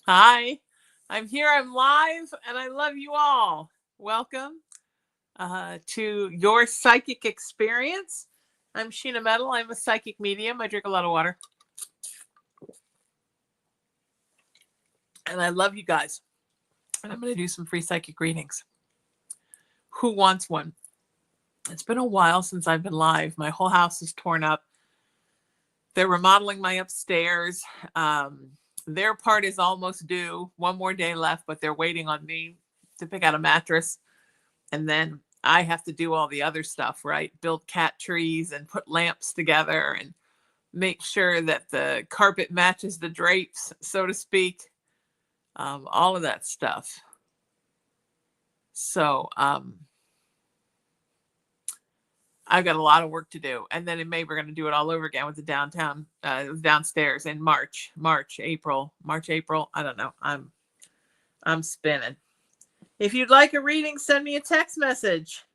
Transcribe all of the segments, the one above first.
Hi, I'm here. I'm live, and I love you all. Welcome to your psychic experience. I'm Sheena Metal. I'm a psychic medium. I drink a lot of water, and I love you guys. And I'm going to do some free psychic readings. Who wants one? It's been a while since I've been live. My whole house is torn up. They're remodeling my upstairs. Their part is almost due. One more day left, but they're waiting on me to pick out a mattress. And then I have to do all the other stuff, right? Build cat trees and put lamps together and make sure that the carpet matches the drapes, so to speak. All of that stuff. So I've got a lot of work to do. And then in May, we're going to do it all over again with the downstairs in March, April. I don't know. I'm spinning. If you'd like a reading, send me a text message.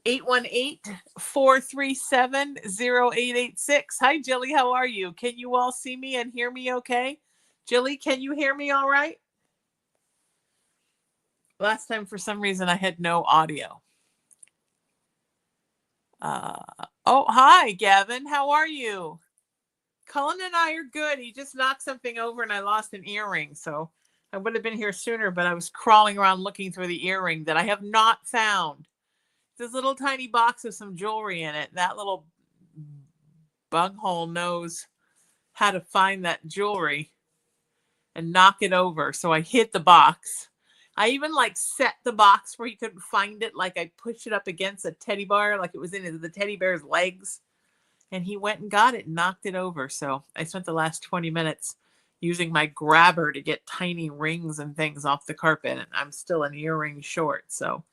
818-437-0886. Hi, Jilly. How are you? Can you all see me and hear me okay? Jilly, can you hear me all right? Last time, for some reason, I had no audio. Oh, hi, Gavin. How are you? Cullen and I are good. He just knocked something over and I lost an earring. So I would have been here sooner, but I was crawling around looking for the earring that I have not found. This little tiny box with some jewelry in it. That little bunghole knows how to find that jewelry and knock it over. So I hid the box. I even set the box where he couldn't find it. Like I pushed it up against a teddy bear, like it was in the teddy bear's legs. And he went and got it and knocked it over. So I spent the last 20 minutes using my grabber to get tiny rings and things off the carpet. And I'm still an earring short. So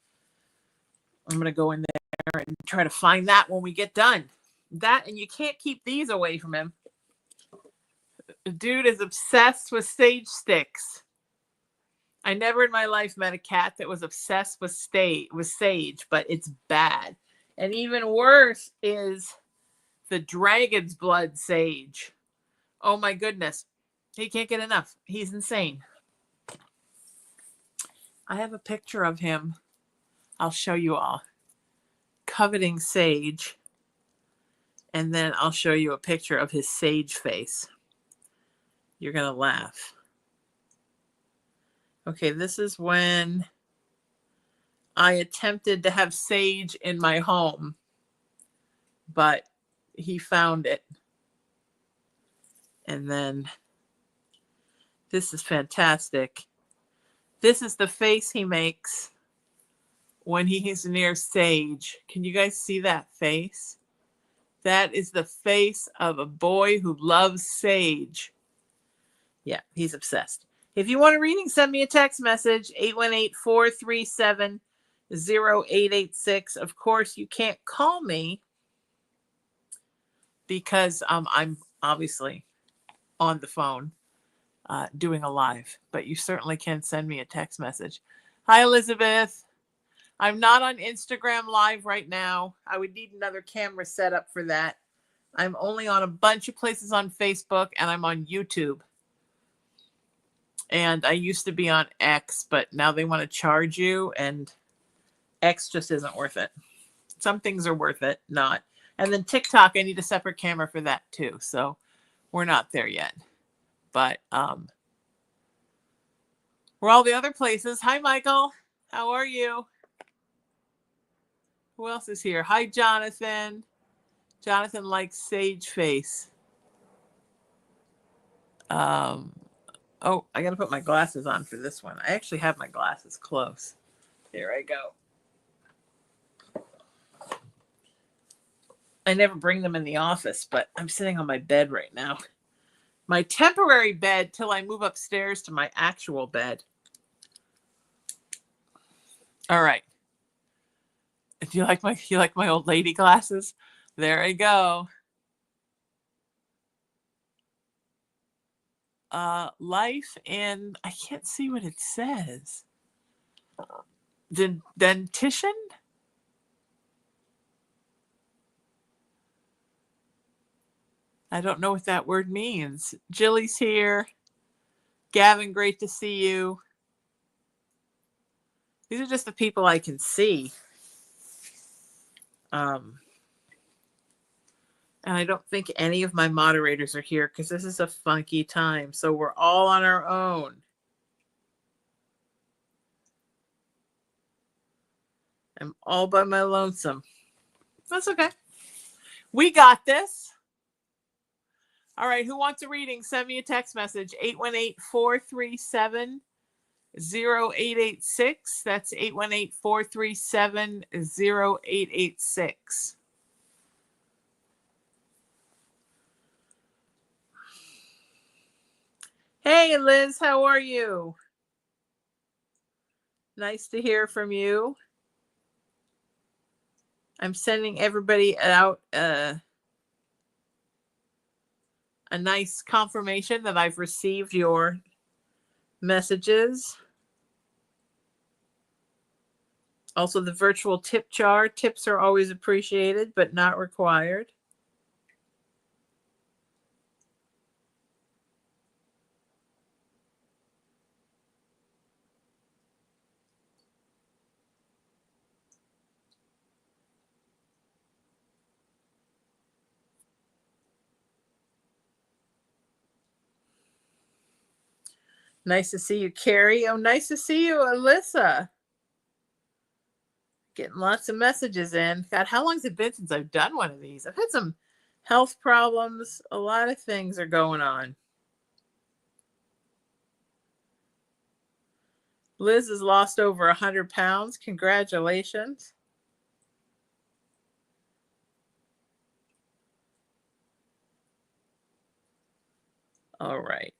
I'm going to go in there and try to find that when we get done. That, and you can't keep these away from him. The dude is obsessed with sage sticks. I never in my life met a cat that was obsessed with sage, but it's bad. And even worse is the dragon's blood sage. Oh my goodness. He can't get enough. He's insane. I have a picture of him. I'll show you all. Coveting sage. And then I'll show you a picture of his sage face. You're going to laugh. Okay, this is when I attempted to have sage in my home, but he found it. And then this is fantastic. This is the face he makes when he's near sage. Can you guys see that face? That is the face of a boy who loves sage. Yeah, he's obsessed. If you want a reading, send me a text message, 818-437-0886. Of course, you can't call me because I'm obviously on the phone doing a live, but you certainly can send me a text message. Hi, Elizabeth. I'm not on Instagram live right now. I would need another camera set up for that. I'm only on a bunch of places on Facebook, and I'm on YouTube. And I used to be on X, but now they want to charge you, and X just isn't worth it. Some things are worth it, not. And then TikTok, I need a separate camera for that too. So we're not there yet. But we're all the other places. Hi, Michael. How are you? Who else is here? Hi, Jonathan. Jonathan likes sage face. Oh, I got to put my glasses on for this one. I actually have my glasses close. Here I go. I never bring them in the office, but I'm sitting on my bed right now. My temporary bed till I move upstairs to my actual bed. All right. Do you like my old lady glasses? There I go. Life in, I can't see what it says. Dentition? I don't know what that word means. Jilly's here. Gavin, great to see you. These are just the people I can see. And I don't think any of my moderators are here because this is a funky time. So we're all on our own. I'm all by my lonesome. That's okay. We got this. All right. Who wants a reading? Send me a text message. 818-437-0886. That's 818-437-0886. Hey, Liz, how are you? Nice to hear from you. I'm sending everybody out a nice confirmation that I've received your messages. Also, the virtual tip jar. Tips are always appreciated, but not required. Nice to see you, Carrie. Oh, nice to see you, Alyssa. Getting lots of messages in. God, how long has it been since I've done one of these? I've had some health problems. A lot of things are going on. Liz has lost over 100 pounds. Congratulations. All right.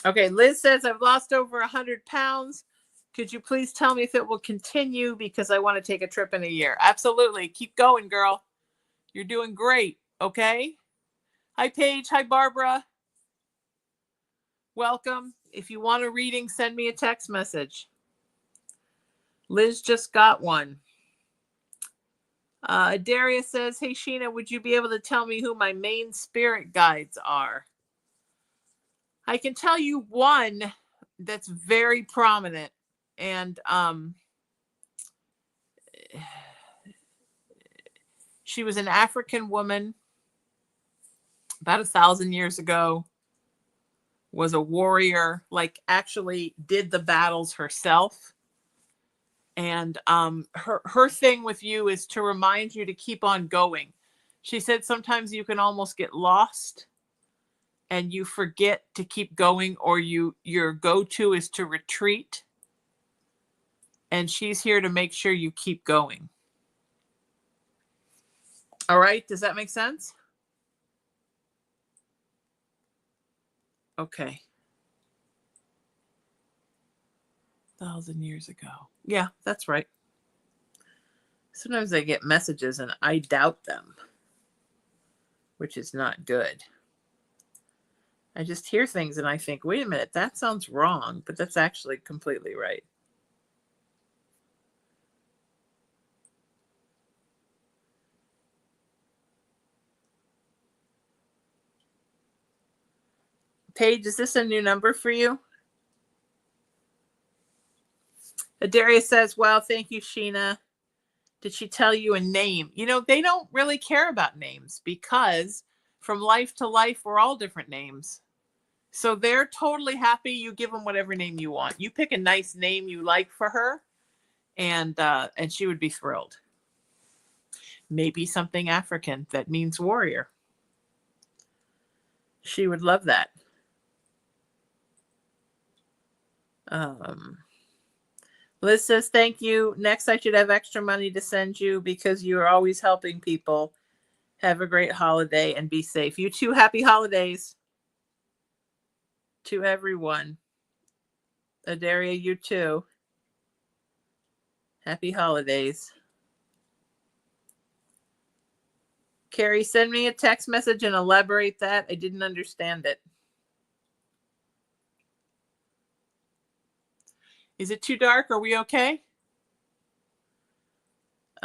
Okay, Liz says, I've lost over 100 pounds. Could you please tell me if it will continue because I want to take a trip in a year? Absolutely. Keep going, girl. You're doing great. Okay. Hi, Paige. Hi, Barbara. Welcome. If you want a reading, send me a text message. Liz just got one. Darius says, hey, Sheena, would you be able to tell me who my main spirit guides are? I can tell you one that's very prominent. And she was an African woman about 1,000 years ago, was a warrior, like actually did the battles herself. And her thing with you is to remind you to keep on going. She said sometimes you can almost get lost and you forget to keep going, or your go-to is to retreat. And she's here to make sure you keep going. All right. Does that make sense? Okay. 1,000 years ago. Yeah, that's right. Sometimes I get messages and I doubt them, which is not good. I just hear things and I think, wait a minute, that sounds wrong, but that's actually completely right. Paige, is this a new number for you? Darius says, wow, thank you, Sheena. Did she tell you a name? You know, they don't really care about names because from life to life, we're all different names. So they're totally happy you give them whatever name you want. You pick a nice name you like for her, and she would be thrilled. Maybe something African that means warrior. She would love that. Liz says, thank you. Next, I should have extra money to send you because you are always helping people. Have a great holiday and be safe. You too. Happy holidays to everyone. Adaria, you too. Happy holidays. Carrie, send me a text message and elaborate that. I didn't understand it. Is it too dark? Are we okay?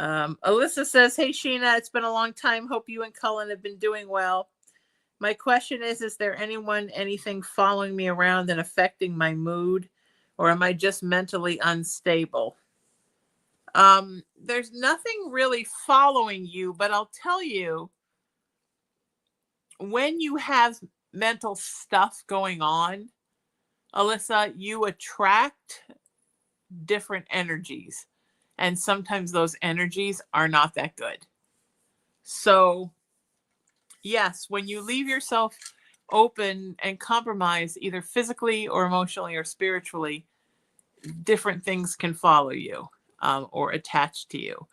Alyssa says, hey, Sheena, it's been a long time. Hope you and Cullen have been doing well. My question is there anything following me around and affecting my mood, or am I just mentally unstable? There's nothing really following you, but I'll tell you, when you have mental stuff going on, Alyssa, you attract different energies, and sometimes those energies are not that good. So yes, when you leave yourself open and compromise, either physically or emotionally or spiritually, different things can follow you, or attach to you.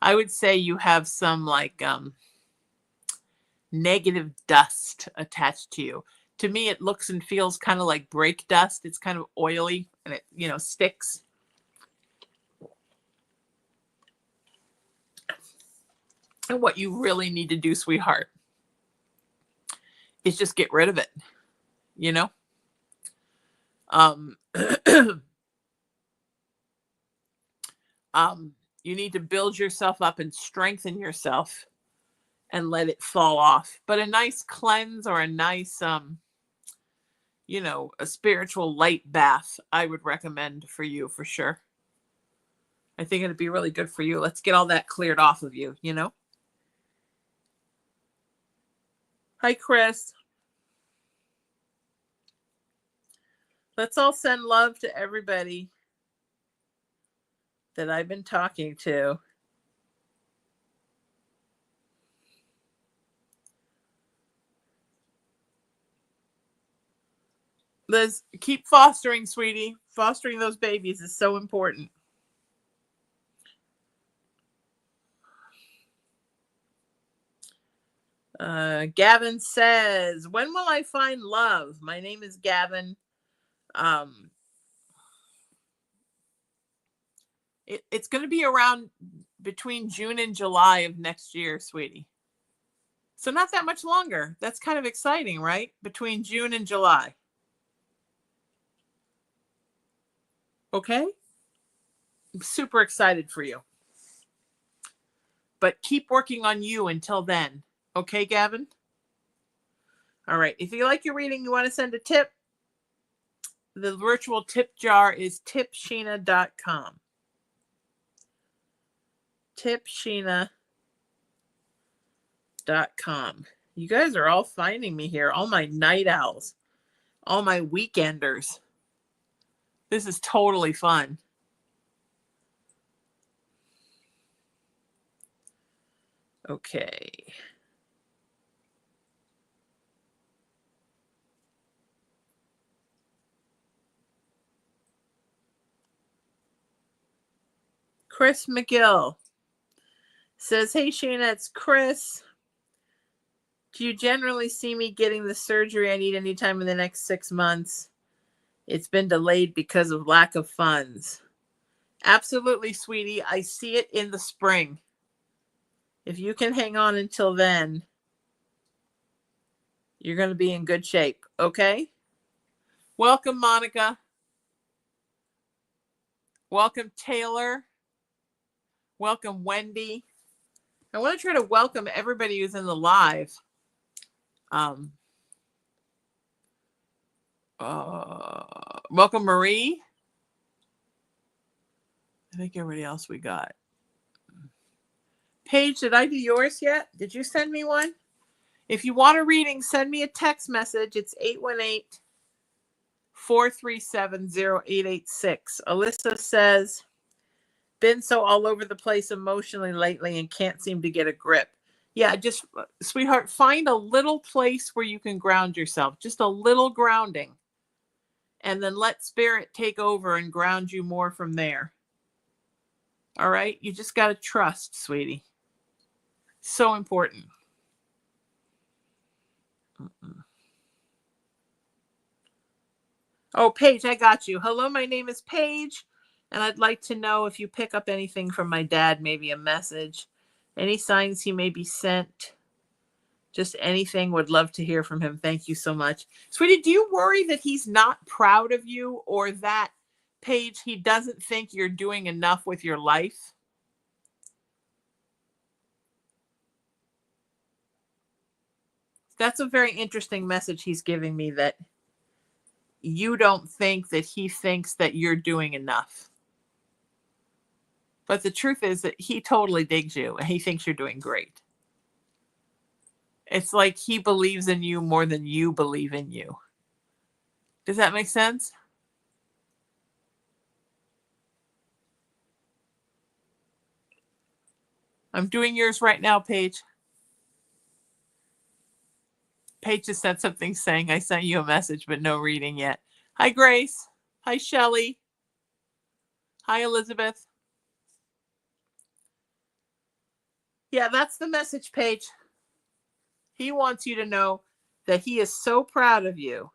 I would say you have some negative dust attached to you. To me, it looks and feels kind of like brake dust. It's kind of oily and it, sticks. And what you really need to do, sweetheart, is just get rid of it, you know? You need to build yourself up and strengthen yourself and let it fall off. But a nice cleanse or a nice, a spiritual light bath, I would recommend for you for sure. I think it'd be really good for you. Let's get all that cleared off of you, Hi, Chris. Let's all send love to everybody that I've been talking to. Liz, keep fostering, sweetie. Fostering those babies is so important. Gavin says, when will I find love? My name is Gavin. It's going to be around between June and July of next year, sweetie. So not that much longer. That's kind of exciting, right? Between June and July. Okay? I'm super excited for you. But keep working on you until then. Okay, Gavin? All right. If you like your reading, you want to send a tip, the virtual tip jar is tipsheena.com. tipsheena.com. You guys are all finding me here. All my night owls. All my weekenders. This is totally fun. Okay. Chris McGill says, hey, Sheena, it's Chris. Do you generally see me getting the surgery I need anytime in the next 6 months? It's been delayed because of lack of funds. Absolutely, sweetie. I see it in the spring. If you can hang on until then, you're going to be in good shape. Okay? Welcome, Monica. Welcome, Taylor. Welcome, Wendy. I want to try to welcome everybody who's in the live. Welcome, Marie. I think everybody else we got. Paige, did I do yours yet? Did you send me one? If you want a reading, send me a text message. It's 818-437-0886. Alyssa says, been so all over the place emotionally lately and can't seem to get a grip. Yeah, just, sweetheart, find a little place where you can ground yourself. Just a little grounding. And then let spirit take over and ground you more from there. All right? You just got to trust, sweetie. So important. Oh, Paige, I got you. Hello, my name is Paige, and I'd like to know if you pick up anything from my dad, maybe a message, any signs he may be sent, just anything. Would love to hear from him. Thank you so much. Sweetie, do you worry that he's not proud of you, or that, Paige, he doesn't think you're doing enough with your life? That's a very interesting message he's giving me, that you don't think that he thinks that you're doing enough. But the truth is that he totally digs you and he thinks you're doing great. It's like he believes in you more than you believe in you. Does that make sense? I'm doing yours right now, Paige. Paige just said something saying I sent you a message, but no reading yet. Hi, Grace. Hi, Shelley. Hi, Elizabeth. Yeah, that's the message, Paige. He wants you to know that he is so proud of you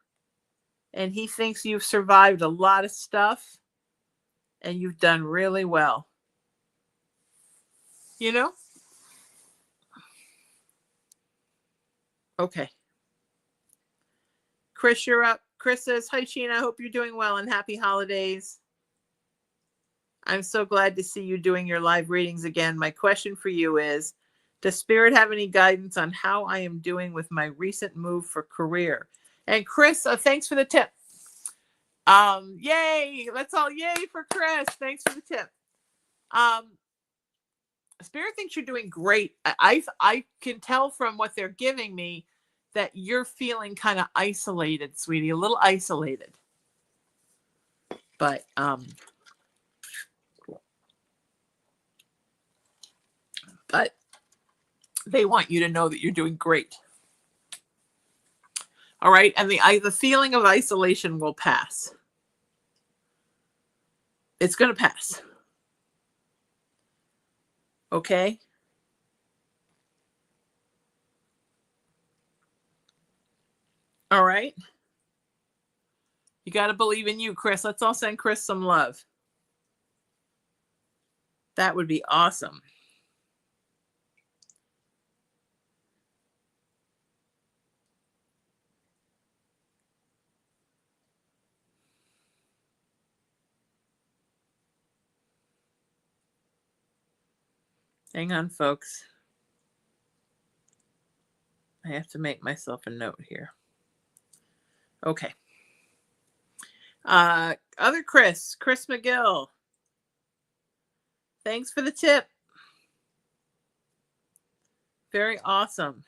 and he thinks you've survived a lot of stuff and you've done really well. You know? Okay. Chris, you're up. Chris says, hi, Sheena. I hope you're doing well and happy holidays. I'm so glad to see you doing your live readings again. My question for you is, does Spirit have any guidance on how I am doing with my recent move for career? And Chris, thanks for the tip. Yay. Let's all yay for Chris. Thanks for the tip. Spirit thinks you're doing great. I can tell from what they're giving me that you're feeling kind of isolated, sweetie, a little isolated. But they want you to know that you're doing great. All right, and the feeling of isolation will pass. It's going to pass. Okay? All right? You got to believe in you, Chris. Let's all send Chris some love. That would be awesome. Hang on, folks. I have to make myself a note here. Okay. Other Chris McGill. Thanks for the tip. Very awesome.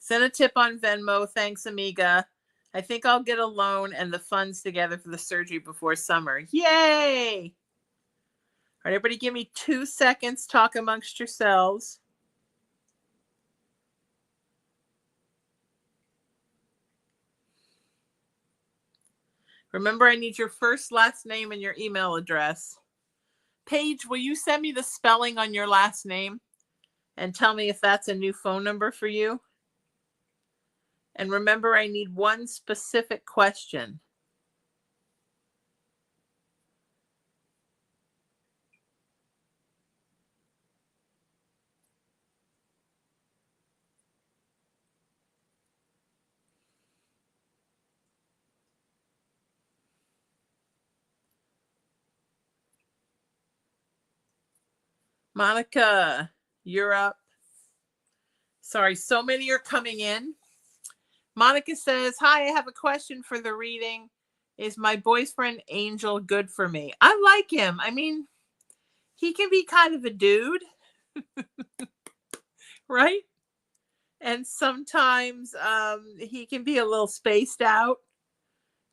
Send a tip on Venmo. Thanks, amiga. I think I'll get a loan and the funds together for the surgery before summer. Yay! All right, everybody give me 2 seconds. Talk amongst yourselves. Remember, I need your first, last name, and your email address. Paige, will you send me the spelling on your last name and tell me if that's a new phone number for you? And remember, I need one specific question. Monica, you're up. Sorry, so many are coming in. Monica says, hi, I have a question for the reading. Is my boyfriend Angel good for me? I like him. I mean, he can be kind of a dude, right? And sometimes he can be a little spaced out,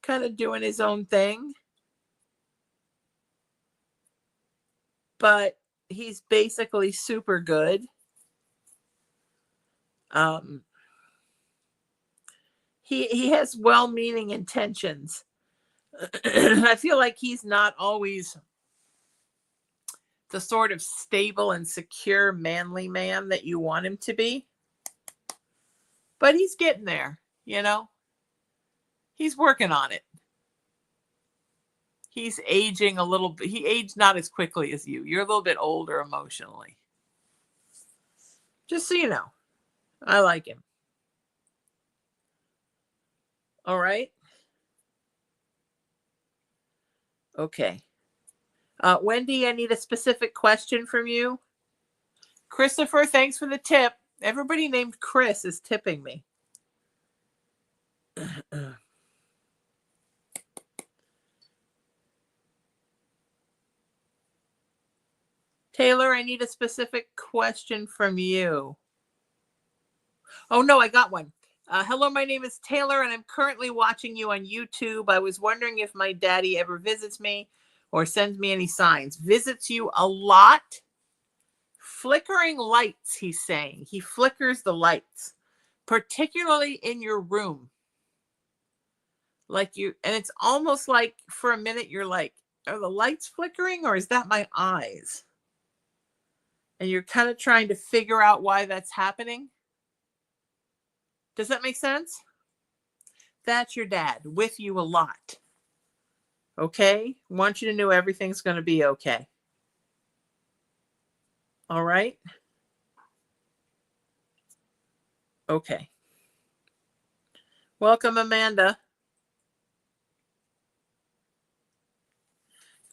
kind of doing his own thing. But he's basically super good. He has well-meaning intentions. I feel like he's not always the sort of stable and secure manly man that you want him to be. But he's getting there, you know? He's working on it. He's aging a little bit. He aged not as quickly as you. You're a little bit older emotionally. Just so you know, I like him. All right. Okay. Wendy, I need a specific question from you. Christopher, thanks for the tip. Everybody named Chris is tipping me. Taylor, I need a specific question from you. Oh, no, I got one. Hello, my name is Taylor, and I'm currently watching you on YouTube. I was wondering if my daddy ever visits me or sends me any signs. Visits you a lot? Flickering lights, he's saying. He flickers the lights, particularly in your room. Like you, and it's almost like for a minute you're like, are the lights flickering or is that my eyes? And you're kind of trying to figure out why that's happening. Does that make sense? That's your dad with you a lot. Okay? Want you to know everything's going to be okay. All right? Okay. Welcome, Amanda.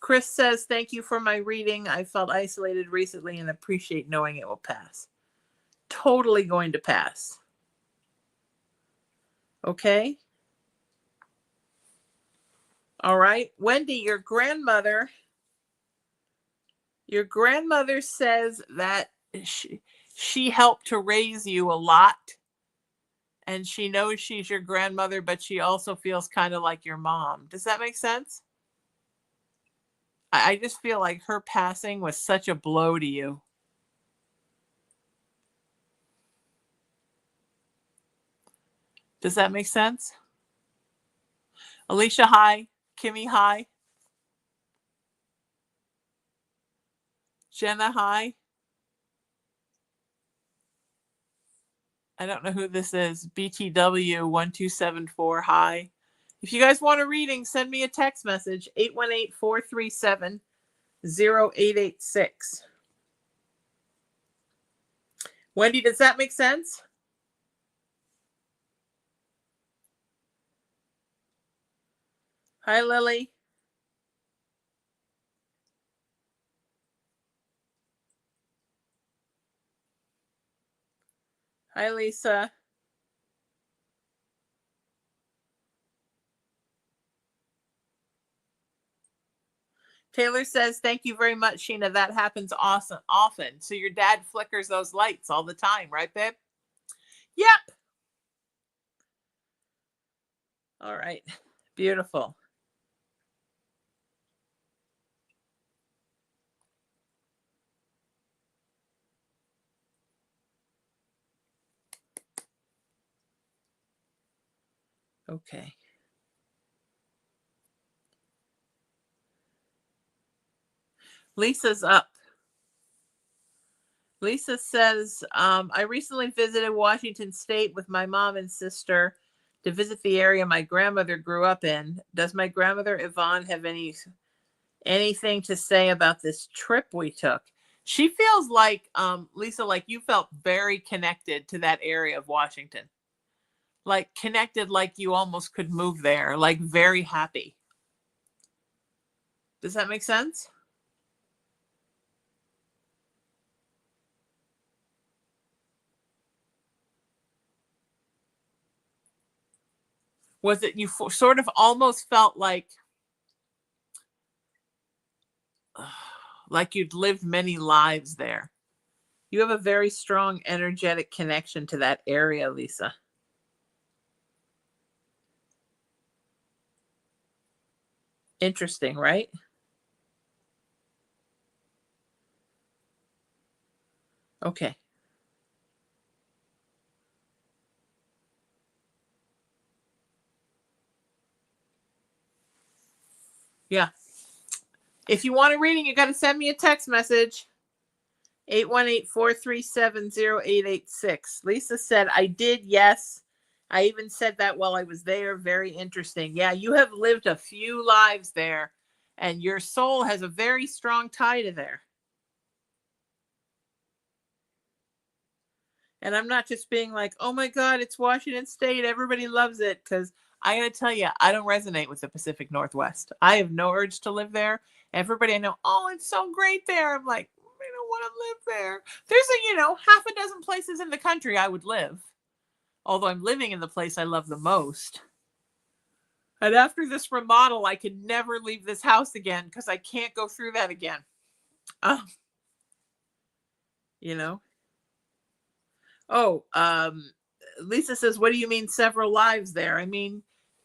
Chris says, thank you for my reading. I felt isolated recently and appreciate knowing it will pass. Totally going to pass. Okay? All right. Wendy, your grandmother says that she helped to raise you a lot. And she knows she's your grandmother, but she also feels kind of like your mom. Does that make sense? I just feel like her passing was such a blow to you. Does that make sense? Alicia, hi. Kimmy, hi. Jenna, hi. I don't know who this is. BTW1274, hi. If you guys want a reading, send me a text message, 818-437-0886. Wendy, does that make sense? Hi, Lily. Hi, Lisa. Taylor says, thank you very much, Sheena. That happens often. So your dad flickers those lights all the time, right, babe? Yep. All right. Beautiful. Okay. Lisa's up. Lisa says, I recently visited Washington State with my mom and sister to visit the area my grandmother grew up in. Does my grandmother Yvonne have anything to say about this trip we took? She feels like, Lisa, like you felt very connected to that area of Washington. Like connected, like you almost could move there, like very happy. Does that make sense? Was it you sort of almost felt like you'd lived many lives there? You have a very strong energetic connection to that area, Lisa. Interesting, right? Okay. Yeah. If you want a reading, you got to send me a text message. 818-437-0886. Lisa said, I did, yes. I even said that while I was there. Very interesting. Yeah, you have lived a few lives there, and your soul has a very strong tie to there. And I'm not just being like, oh my God, it's Washington State. Everybody loves it. Because I got to tell you, I don't resonate with the Pacific Northwest. I have no urge to live there. Everybody I know, oh, it's so great there. I'm like, don't want to live there. There's half a dozen places in the country I would live. Although I'm living in the place I love the most. And after this remodel, I could never leave this house again because I can't go through that again. Um, you know. Oh, Lisa says, what do you mean several lives there? I mean,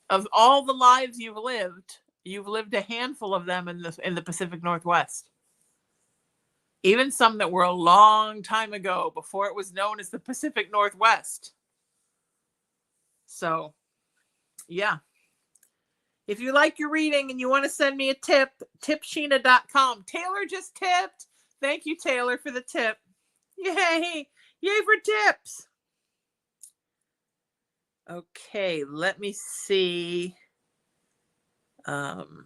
of all the lives you've lived a handful of them in the Pacific Northwest. Even some that were a long time ago, before it was known as the Pacific Northwest. So, yeah. If you like your reading and you want to send me a tip, tipsheena.com. Taylor just tipped. Thank you, Taylor, for the tip. Yay. Yay for tips. Okay, let me see. Caitlin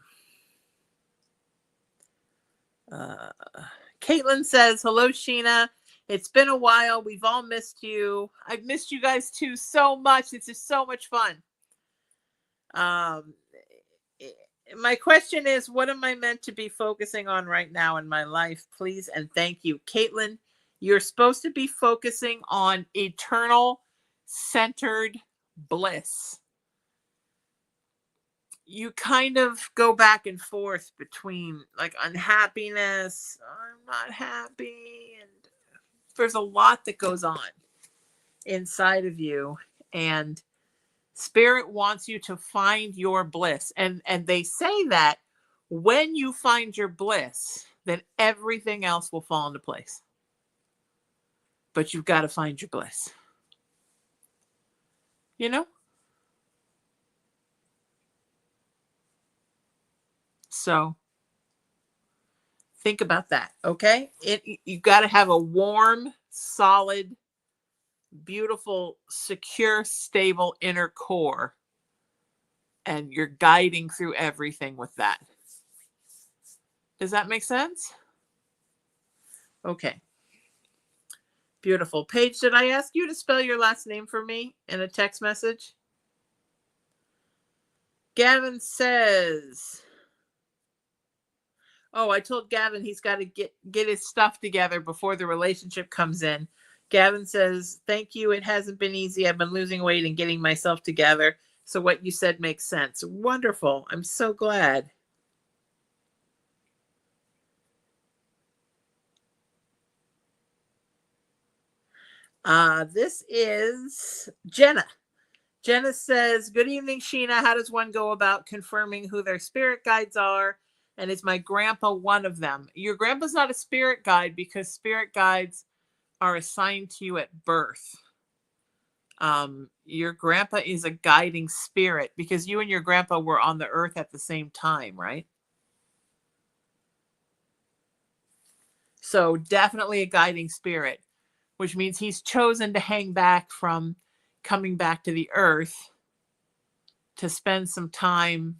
says, hello, Sheena. It's been a while. We've all missed you. I've missed you guys too so much. It's just so much fun. My question is, what am I meant to be focusing on right now in my life? Please and thank you. Caitlin, you're supposed to be focusing on eternal centered bliss. You kind of go back and forth between like unhappiness, I'm not happy, and there's a lot that goes on inside of you, and Spirit wants you to find your bliss. And they say that when you find your bliss, then everything else will fall into place. But you've got to find your bliss. You know? So think about that, okay? You got to have a warm, solid, beautiful, secure, stable inner core. And you're guiding through everything with that. Does that make sense? Okay. Beautiful. Paige, did I ask you to spell your last name for me in a text message? Gavin says, oh, I told Gavin he's got to get his stuff together before the relationship comes in. Gavin says, thank you. It hasn't been easy. I've been losing weight and getting myself together. So what you said makes sense. Wonderful. I'm so glad. This is Jenna. Jenna says, good evening, Sheena. How does one go about confirming who their spirit guides are? And is my grandpa one of them? Your grandpa's not a spirit guide because spirit guides are assigned to you at birth. Your grandpa is a guiding spirit because you and your grandpa were on the earth at the same time, right? So definitely a guiding spirit, which means he's chosen to hang back from coming back to the earth to spend some time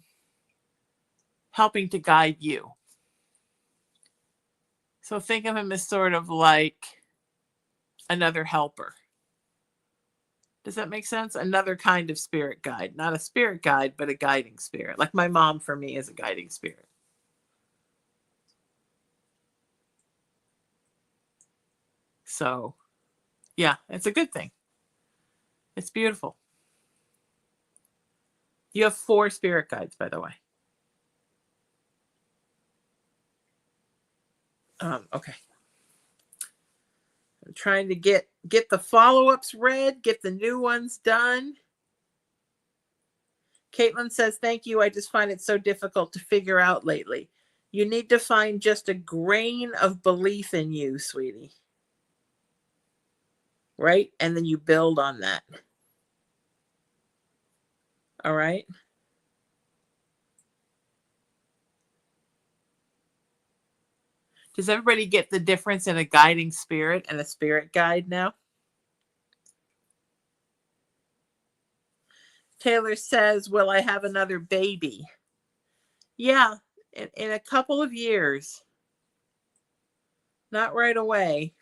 helping to guide you. So think of him as sort of like another helper. Does that make sense? Another kind of spirit guide. Not a spirit guide, but a guiding spirit. Like my mom for me is a guiding spirit. So, yeah, it's a good thing. It's beautiful. You have 4 spirit guides, by the way. Okay. I'm trying to get the follow-ups read, get the new ones done. Caitlin says, thank you. I just find it so difficult to figure out lately. You need to find just a grain of belief in you, sweetie. Right? And then you build on that. All right? Does everybody get the difference in a guiding spirit and a spirit guide now? Taylor says, will I have another baby? Yeah, in a couple of years. Not right away,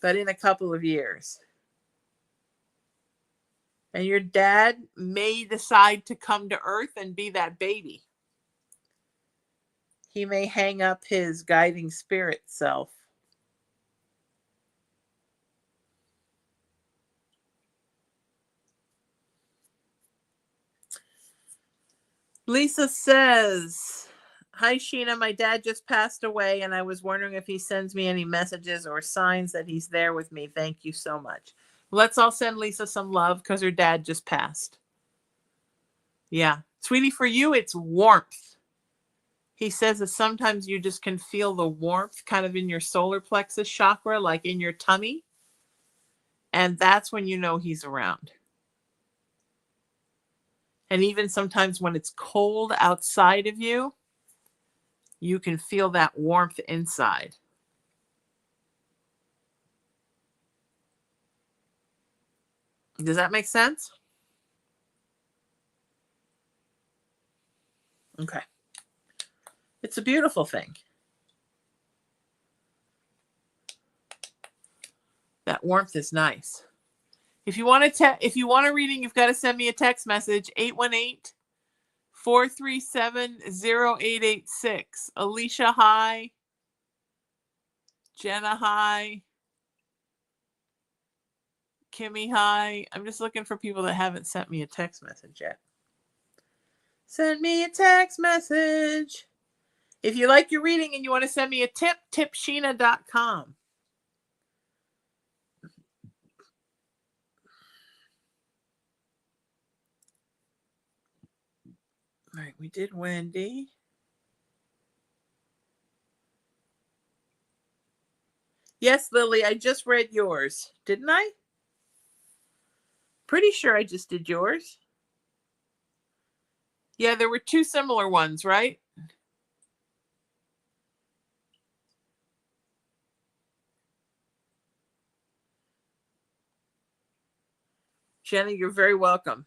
but in a couple of years. And your dad may decide to come to Earth and be that baby. He may hang up his guiding spirit self Lisa says, "Hi, Sheena. My dad just passed away, and I was wondering if he sends me any messages or signs that he's there with me. Thank you so much." Let's all send Lisa some love because her dad just passed. Yeah. Sweetie, for you, it's warmth. He says that sometimes you just can feel the warmth kind of in your solar plexus chakra, like in your tummy. And that's when you know he's around. And even sometimes when it's cold outside of you, you can feel that warmth inside. Does that make sense? Okay. It's a beautiful thing. That warmth is nice. If you want a reading, you've got to send me a text message, 818-437-0886. Alicia, hi. Jenna, hi. Kimmy, hi. I'm just looking for people that haven't sent me a text message yet. Send me a text message. If you like your reading and you want to send me a tip, tipsheena.com. All right, we did Wendy. Yes, Lily, I just read yours. Didn't I? Pretty sure I just did yours. Yeah, there were two similar ones, right? Jenna, you're very welcome.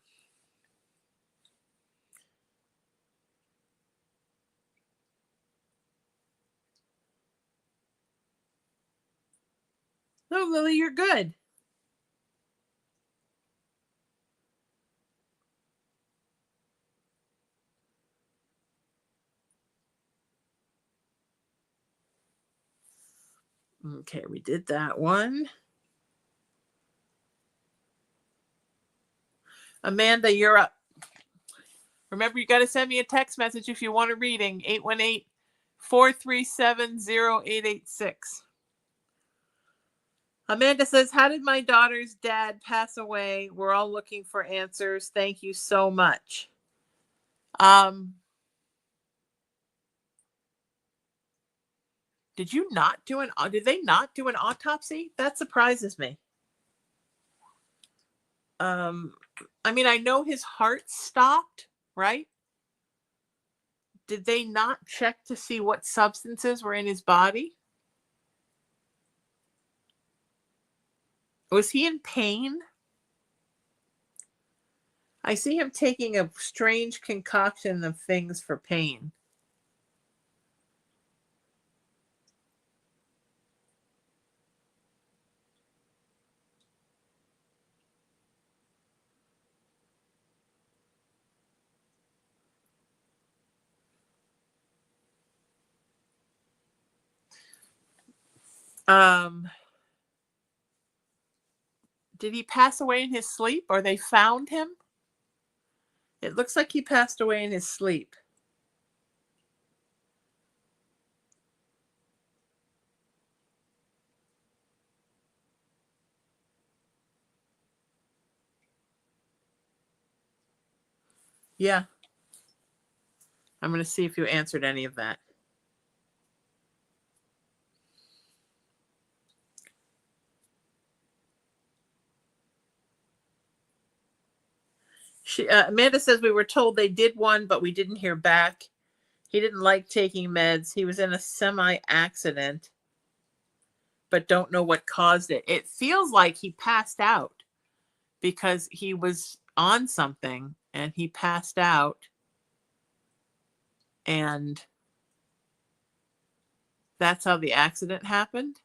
No, Lily, you're good. Okay, we did that one. Amanda, you're up. Remember, you got to send me a text message if you want a reading, 818-437-0886. Amanda says, "How did my daughter's dad pass away? We're all looking for answers. Thank you so much." Did they not do an autopsy? That surprises me. I mean, I know his heart stopped, right? Did they not check to see what substances were in his body? Was he in pain? I see him taking a strange concoction of things for pain. Did he pass away in his sleep, or they found him? It looks like he passed away in his sleep. Yeah. I'm going to see if you answered any of that. Amanda says, "We were told they did one, but we didn't hear back. He didn't like taking meds. He was in a semi-accident, but don't know what caused it." It feels like he passed out because he was on something and he passed out. And that's how the accident happened.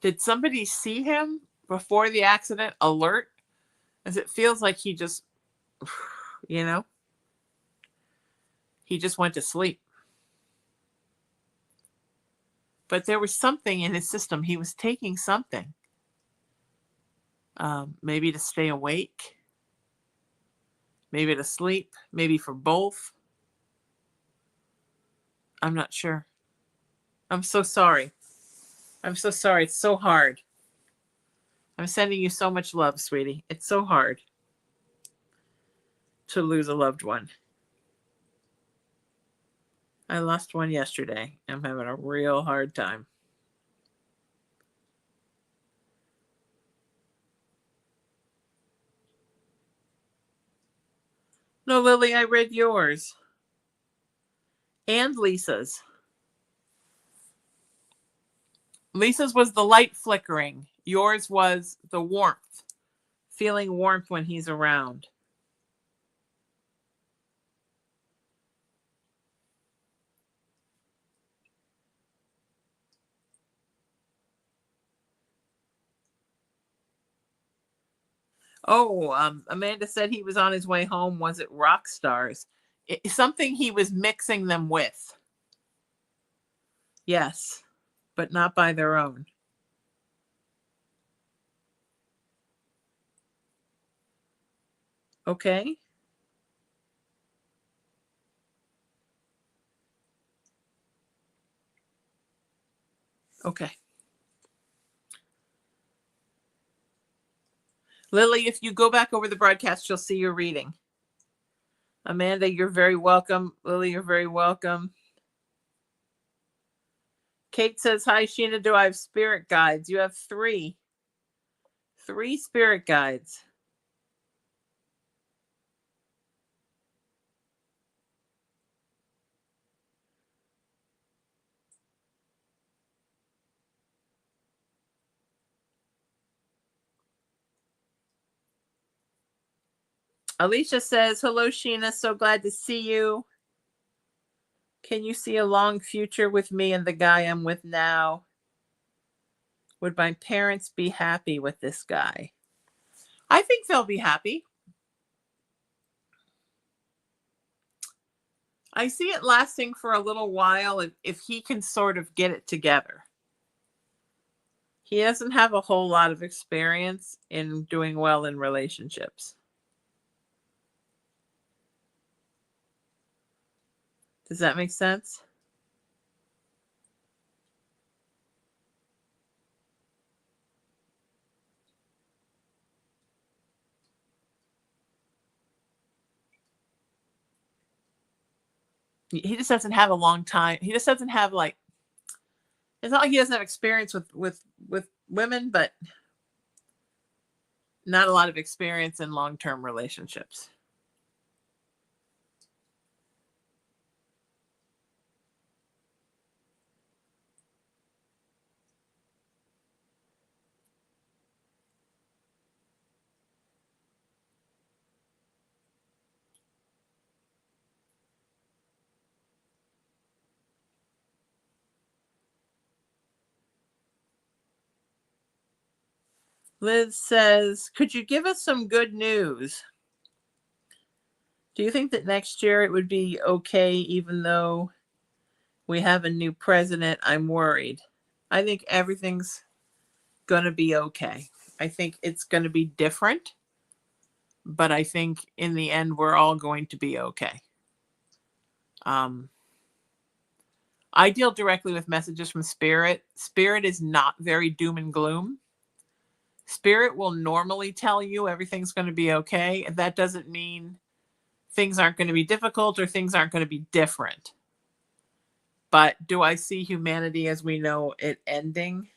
Did somebody see him before the accident alert? As it feels like he just, you know, he just went to sleep. But there was something in his system. He was taking something. Maybe to stay awake, maybe to sleep, maybe for both. I'm not sure. I'm so sorry. I'm so sorry. It's so hard. I'm sending you so much love, sweetie. It's so hard to lose a loved one. I lost one yesterday. I'm having a real hard time. No, Lily, I read yours and Lisa's. Lisa's was the light flickering. Yours was the warmth, feeling warmth when he's around. Oh, Amanda said he was on his way home. Was it rock stars? Something he was mixing them with. Yes, but not by their own. Okay. Okay. Lily, if you go back over the broadcast, you'll see your reading. Amanda, you're very welcome. Lily, you're very welcome. Kate says, hi, Sheena. Do I have spirit guides? You have three. Three spirit guides. Alicia says, hello, Sheena. So glad to see you. Can you see a long future with me and the guy I'm with now? Would my parents be happy with this guy? I think they'll be happy. I see it lasting for a little while if he can sort of get it together. He doesn't have a whole lot of experience in doing well in relationships. Does that make sense? He just doesn't have a long time. He just doesn't have like, it's not like he doesn't have experience with women, but not a lot of experience in long-term relationships. Liz says, could you give us some good news? Do you think that next year it would be okay even though we have a new president? I'm worried. I think everything's going to be okay. I think it's going to be different, but I think in the end we're all going to be okay. I deal directly with messages from Spirit. Spirit is not very doom and gloom. Spirit will normally tell you everything's going to be okay. That doesn't mean things aren't going to be difficult or things aren't going to be different. But do I see humanity as we know it ending?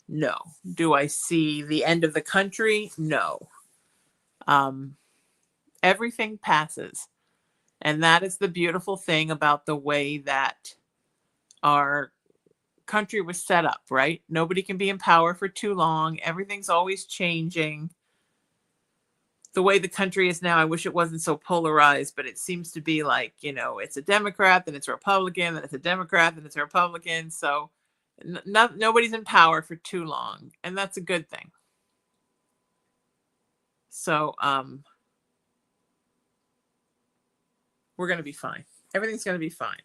No. Do I see the end of the country? No. Everything passes. And that is the beautiful thing about the way that our country was set up, right? Nobody can be in power for too long. Everything's always changing. The way the country is now, I wish it wasn't so polarized, but it seems to be like, it's a Democrat, then it's a Republican, then it's a Democrat, then it's a Republican. So nobody's in power for too long. And that's a good thing. So we're going to be fine. Everything's going to be fine.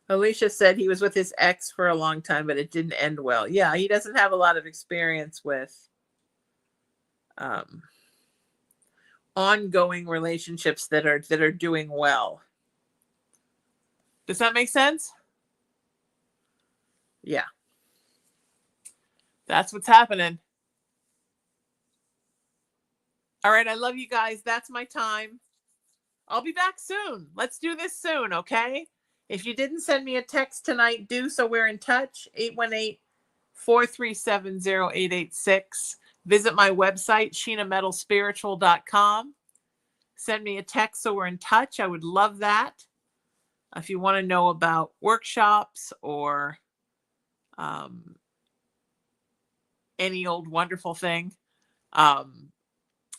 Alicia said he was with his ex for a long time, but it didn't end well. Yeah, he doesn't have a lot of experience with um, ongoing relationships that are doing well. Does that make sense? Yeah. That's what's happening. All right, I love you guys. That's my time. I'll be back soon. Let's do this soon, okay? If you didn't send me a text tonight, do so we're in touch. 818-437-0886. Visit my website, sheenametalspiritual.com. Send me a text so we're in touch. I would love that. If you want to know about workshops or any old wonderful thing,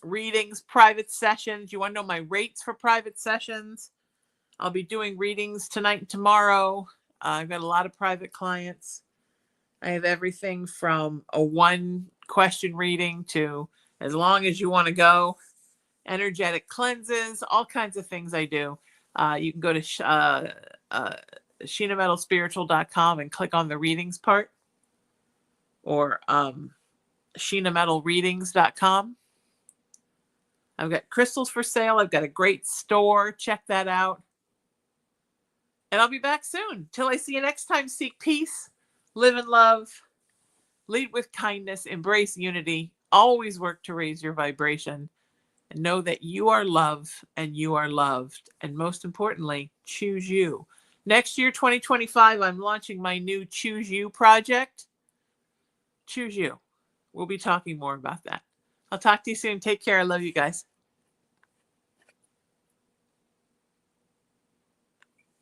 readings, private sessions. You want to know my rates for private sessions? I'll be doing readings tonight and tomorrow. I've got a lot of private clients. I have everything from a 1-question reading to as long as you want to go. Energetic cleanses, all kinds of things I do. You can go to sheenametalspiritual.com and click on the readings part, or sheenametalreadings.com. I've got crystals for sale. I've got a great store. Check that out. And I'll be back soon. Till I see you next time, seek peace, live in love, lead with kindness, embrace unity, always work to raise your vibration, and know that you are love and you are loved. And most importantly, choose you. Next year, 2025, I'm launching my new Choose You project. Choose you. We'll be talking more about that. I'll talk to you soon. Take care. I love you guys.